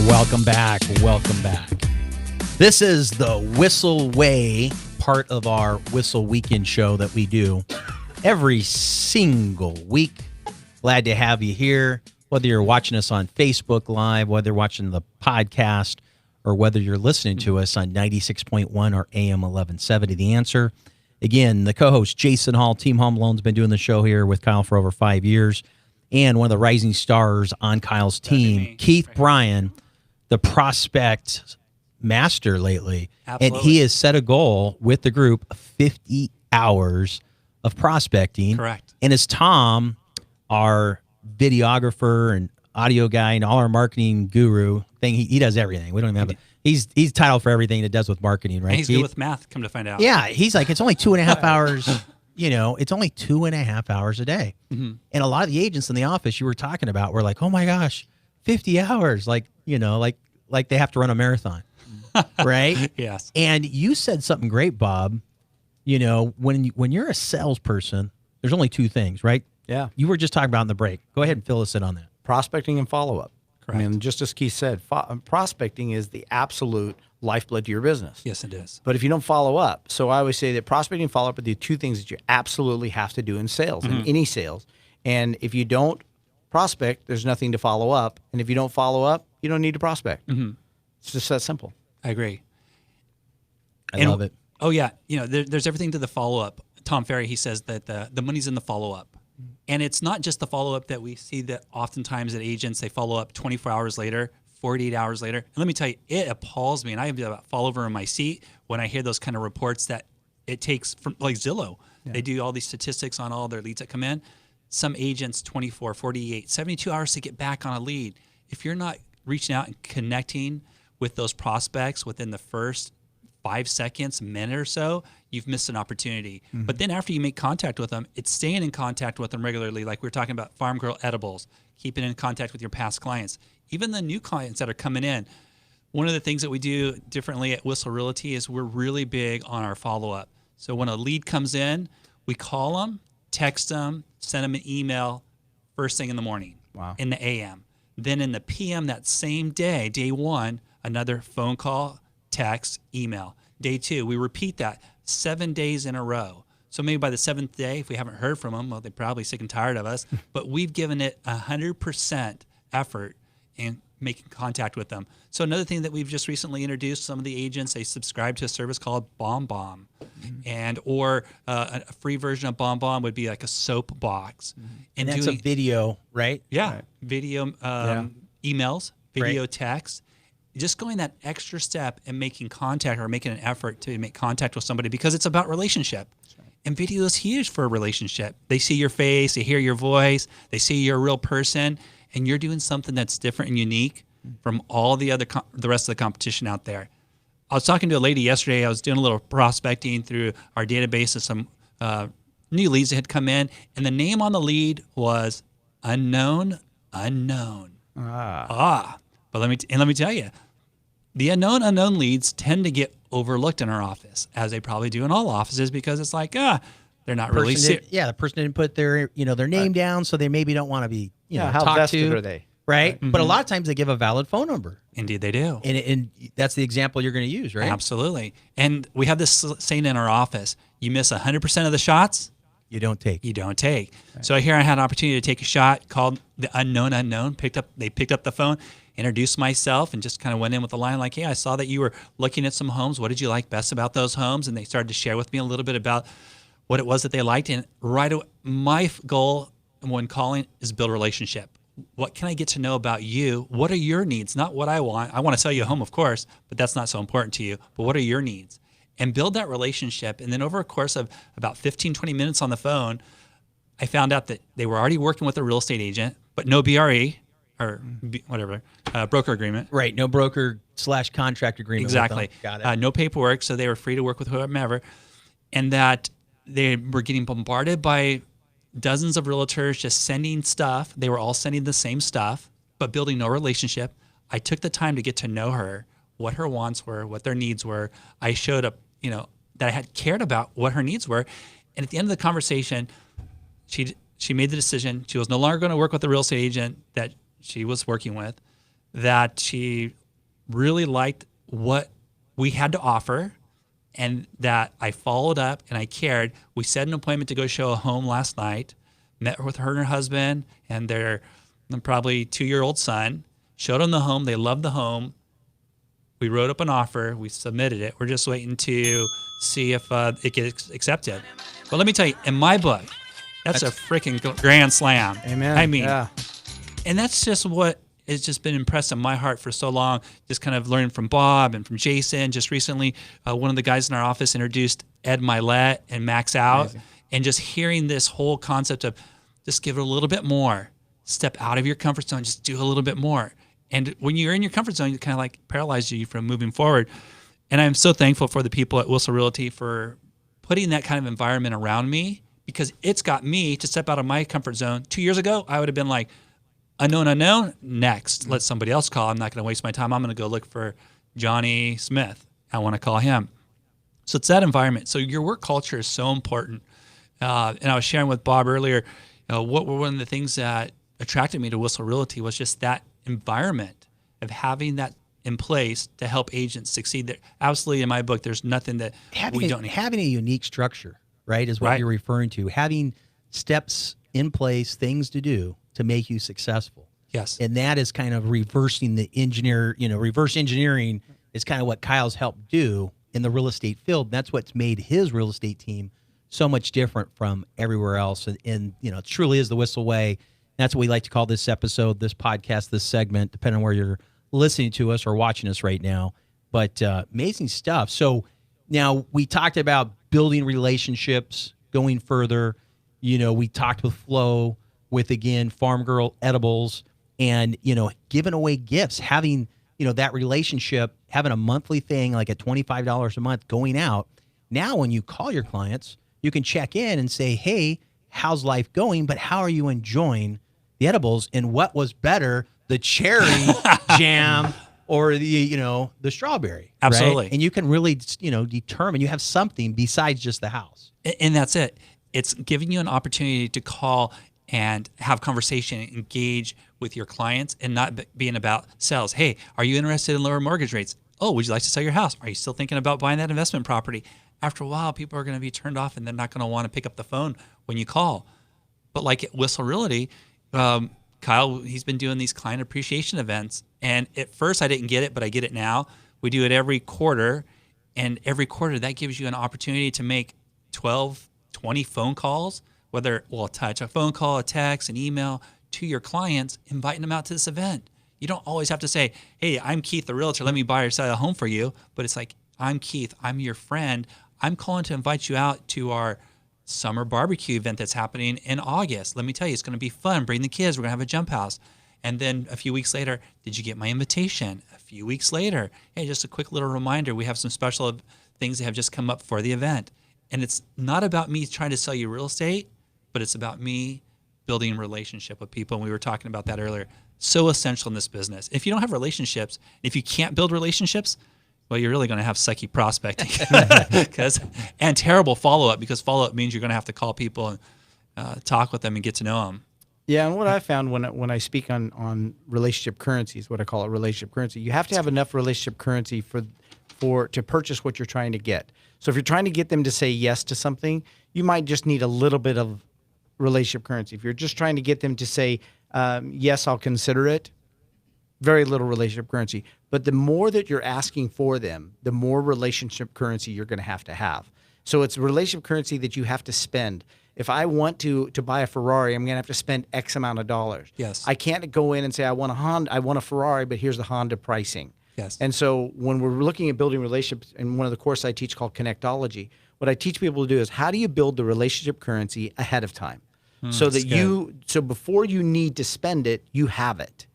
Welcome back. Welcome back. This is the Whissel Way, part of our Whissel Weekend show that we do every single week. Glad to have you here, whether you're watching us on Facebook Live, whether you're watching the podcast, or whether you're listening to us on 96.1 or AM 1170. The answer, again, the co-host Jason Hall, Team Home Loan's been doing the show here with Kyle for over 5 years, and one of the rising stars on Kyle's team, Keith Bryan, the prospect master lately. Absolutely. And he has set a goal with the group, 50 hours of prospecting. Correct. And as Tom, our videographer and audio guy and all our marketing guru thing, he does everything. We don't even have he's titled for everything that does with marketing, right? And he's good with math, come to find out. Yeah, he's like, it's only 2.5 hours. It's only 2.5 hours a day. Mm-hmm. And a lot of the agents in the office you were talking about were like, oh my gosh, 50 hours. Like they have to run a marathon, right? Yes. And you said something great, Bob. When you're a salesperson, there's only two things, right? Yeah. You were just talking about in the break. Go ahead and fill us in on that. Prospecting and follow-up. Correct. I mean, just as Keith said, prospecting is the absolute lifeblood to your business. Yes, it is. But if you don't follow up, so I always say that prospecting and follow-up are the two things that you absolutely have to do in sales, in any sales. And if you don't prospect, there's nothing to follow up. And if you don't follow up, you don't need to prospect. Mm-hmm. It's just that simple. I agree. I love it. Oh, yeah. There's everything to the follow-up. Tom Ferry, he says that the money's in the follow-up. And it's not just the follow-up that we see that oftentimes at agents, they follow up 24 hours later, 48 hours later. And let me tell you, it appalls me. And I have fall over in my seat when I hear those kind of reports that it takes, from like Zillow. Yeah. They do all these statistics on all their leads that come in. Some agents, 24, 48, 72 hours to get back on a lead. If you're not reaching out and connecting with those prospects within the first 5 seconds, minute or so, you've missed an opportunity. Mm-hmm. But then after you make contact with them, it's staying in contact with them regularly. Like we were talking about Farm Girl Edibles, keeping in contact with your past clients. Even the new clients that are coming in. One of the things that we do differently at Whissel Realty is we're really big on our follow-up. So when a lead comes in, we call them, text them, send them an email first thing in the morning, in the AM. Then in the PM that same day, day one, another phone call, text, email. Day two, we repeat that 7 days in a row. So maybe by the seventh day, if we haven't heard from them, well, they're probably sick and tired of us, but we've given it 100% effort in making contact with them. So another thing that we've just recently introduced, some of the agents, they subscribe to a service called Bomb Bomb. Or a free version of Bomb Bomb would be like a soap box. Mm-hmm. And that's a video, right? Yeah, right. Video emails, video text. Just going that extra step and making contact or making an effort to make contact with somebody because it's about relationship. Right. And video is huge for a relationship. They see your face, they hear your voice, they see you're a real person, and you're doing something that's different and unique from all the rest of the competition out there. I was talking to a lady yesterday. I was doing a little prospecting through our database of some new leads that had come in, and the name on the lead was unknown. But let me tell you, the unknown leads tend to get overlooked in our office, as they probably do in all offices, because it's like, they're not really serious. Yeah, the person didn't put their name down, so they maybe don't want to be how talked vested to. are they? Right? Mm-hmm. But a lot of times they give a valid phone number. Indeed, they do. And that's the example you're going to use, right? Absolutely. And we have this saying in our office: you miss 100% of the shots, you don't take. Right. So here I had an opportunity to take a shot, called the unknown. They picked up the phone, introduced myself, and just kind of went in with the line like, hey, I saw that you were looking at some homes. What did you like best about those homes? And they started to share with me a little bit about what it was that they liked. And right away, my goal when calling is build a relationship. What can I get to know about you? What are your needs? Not what I want. I want to sell you a home, of course, but that's not so important to you. But what are your needs? And build that relationship. And then over a course of about 15, 20 minutes on the phone, I found out that they were already working with a real estate agent, but no BRE or broker agreement. Right, no broker/contract agreement. Exactly. Got it. No paperwork, so they were free to work with whomever. And that they were getting bombarded by dozens of realtors just sending stuff. They were all sending the same stuff, but building no relationship. I took the time to get to know her, what her wants were, what their needs were. I showed up, that I had cared about what her needs were. And at the end of the conversation, she made the decision. She was no longer going to work with the real estate agent that she was working with. that she really liked what we had to offer, and that I followed up and I cared. We set an appointment to go show a home last night, met with her and her husband and their probably 2-year-old son, showed them the home. They loved the home. We wrote up an offer. We submitted it. We're just waiting to see if it gets accepted. But let me tell you, in my book, that's a freaking grand slam. Amen. I mean, yeah. And that's just what has just been impressed in my heart for so long, just kind of learning from Bob and from Jason. Just recently, one of the guys in our office introduced Ed Milet and Max Out. Amazing. And just hearing this whole concept of just give it a little bit more, step out of your comfort zone, just do a little bit more. And when you're in your comfort zone, it kind of like paralyzes you from moving forward. And I'm so thankful for the people at Whissel Realty for putting that kind of environment around me, because it's got me to step out of my comfort zone. 2 years ago, I would have been like, unknown, next. Let somebody else call. I'm not going to waste my time. I'm going to go look for Johnny Smith. I want to call him. So it's that environment. So your work culture is so important. And I was sharing with Bob earlier, what were one of the things that attracted me to Whissel Realty was just that environment of having that in place to help agents succeed. There, absolutely, in my book, there's nothing that we don't need. Having a unique structure, right, is what you're referring to. Having steps in place, things to do to make you successful. Yes. And that is kind of reversing the reverse engineering is kind of what Kyle's helped do in the real estate field. That's what's made his real estate team so much different from everywhere else. And it truly is the Whissel way. That's what we like to call this episode, this podcast, this segment, depending on where you're listening to us or watching us right now. But amazing stuff. So now we talked about building relationships, going further. We talked with Flo, with, again, Farm Girl Edibles, and, giving away gifts, having, that relationship, having a monthly thing like at $25 a month going out. Now, when you call your clients, you can check in and say, hey, how's life going? But how are you enjoying the edibles? And what was better, the cherry jam or the strawberry? Absolutely. Right? And you can really, determine you have something besides just the house. And that's it. It's giving you an opportunity to call and have conversation, engage with your clients, and not being about sales. Hey, are you interested in lower mortgage rates? Oh, would you like to sell your house? Are you still thinking about buying that investment property? After a while, people are going to be turned off, and they're not going to want to pick up the phone when you call. But like at Whissel Realty, Kyle, he's been doing these client appreciation events. And at first I didn't get it, but I get it now. We do it every quarter. And every quarter that gives you an opportunity to make 12, 20 phone calls, whether, a phone call, a text, an email to your clients, inviting them out to this event. You don't always have to say, hey, I'm Keith, the realtor. Let me buy or sell a home for you. But it's like, I'm Keith. I'm your friend. I'm calling to invite you out to our summer barbecue event that's happening in August. Let me tell you, it's going to be fun. Bring the kids. We're going to have a jump house. And then a few weeks later, did you get my invitation? A few weeks later, hey, just a quick little reminder. We have some special things that have just come up for the event. And it's not about me trying to sell you real estate, but it's about me building a relationship with people. And we were talking about that earlier. So essential in this business. If you don't have relationships, if you can't build relationships, well, you're really going to have sucky prospecting and terrible follow-up, because follow-up means you're going to have to call people and talk with them and get to know them. Yeah, and what I found when I speak on relationship currency is what I call it, relationship currency. You have to have enough relationship currency to purchase what you're trying to get. So if you're trying to get them to say yes to something, you might just need a little bit of relationship currency. If you're just trying to get them to say, yes, I'll consider it, very little relationship currency. But the more that you're asking for them, the more relationship currency you're going to have. So it's relationship currency that you have to spend. If I want to buy a Ferrari, I'm going to have to spend X amount of dollars. Yes. I can't go in and say, I want a Honda, I want a Ferrari, but here's the Honda pricing. Yes. And so when we're looking at building relationships, in one of the courses I teach called Connectology, what I teach people to do is, how do you build the relationship currency ahead of time? So before you need to spend it, you have it.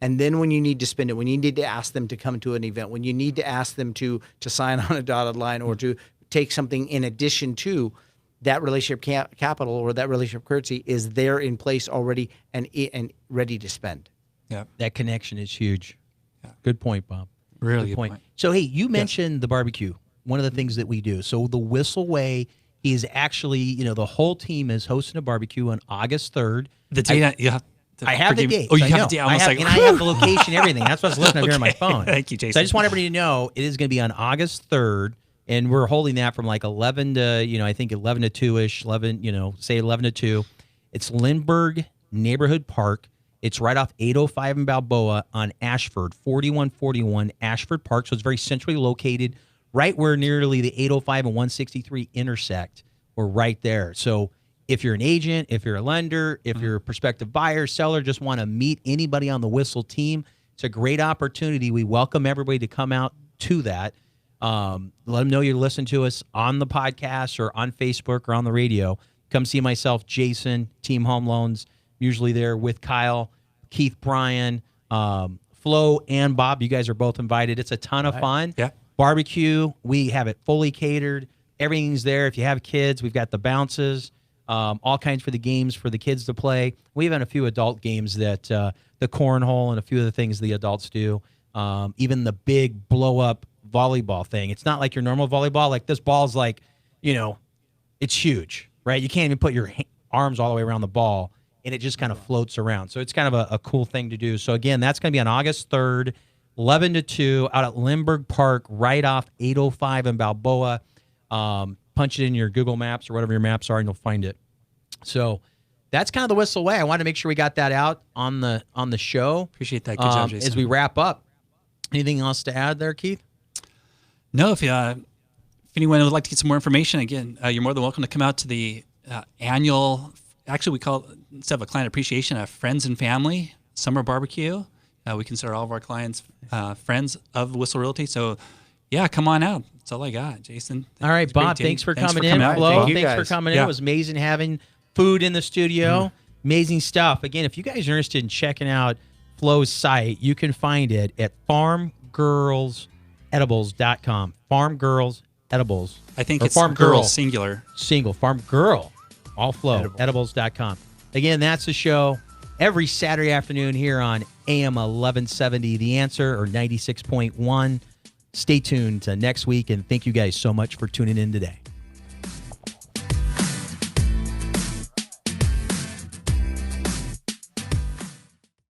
And then when you need to spend it, when you need to ask them to come to an event, when you need to ask them to sign on a dotted line or to take something in addition to, that relationship capital or that relationship currency is there in place already and ready to spend. Yeah, that connection is huge. Yeah. Good point, Bob. Really good point. So, hey, you mentioned the barbecue, one of the things that we do. So the Whissel Way is actually, the whole team is hosting a barbecue on August 3rd. The date, I have the forgive me. dates. Oh, you I have know. the date. I have, Like, and I have the location, everything. That's what's looking up here on my phone. Thank you, Jason. So I just want everybody to know it is going to be on August 3rd, and we're holding that from like 11 to, I think 11 to 2-ish, 11, say 11 to 2. It's Lindbergh Neighborhood Park. It's right off 805 in Balboa on Ashford, 4141 Ashford Park. So it's very centrally located, right where nearly the 805 and 163 intersect. We're right there. So if you're an agent, if you're a lender, if you're a prospective buyer, seller, just want to meet anybody on the Whissel team, it's a great opportunity. We welcome everybody to come out to that. Let them know you're listening to us on the podcast or on Facebook or on the radio. Come see myself, Jason, Team Home Loans, usually there with Kyle, Keith, Bryan, Flo, and Bob. You guys are both invited. It's a ton of fun. Yeah. Barbecue, we have it fully catered. Everything's there. If you have kids, we've got the bounces. All kinds for the games for the kids to play. We even a few adult games that the cornhole and a few of the things the adults do. Even the big blow-up volleyball thing. It's not like your normal volleyball. Like this ball's like, it's huge, right? You can't even put your arms all the way around the ball, and it just kind of floats around. So it's kind of a cool thing to do. So, again, that's going to be on August 3rd, 11 to 2, out at Lindbergh Park, right off 805 in Balboa. Punch it in your Google Maps or whatever your maps are, and you'll find it. So that's kind of the Whissel way. I wanted to make sure we got that out on the show. Appreciate that. Good job, Jason. As we wrap up, anything else to add there, Keith? No, if anyone would like to get some more information, again, you're more than welcome to come out to the annual, actually we call it, instead of a client appreciation, a friends and family summer barbecue. We consider all of our clients friends of Whissel Realty. So, yeah, come on out. That's all I got, Jason. All right, Bob, thanks for coming in. Flo, thanks for coming in. It was amazing having food in the studio. Amazing stuff. Again, if you guys are interested in checking out Flo's site, you can find it at farmgirlsedibles.com. Farmgirls Edibles. I think or it's Farm girl, singular. Single. Farm Girl. All Flo. Edibles.com. Again, that's the show every Saturday afternoon here on AM 1170 The Answer or 96.1. Stay tuned to next week, and thank you guys so much for tuning in today.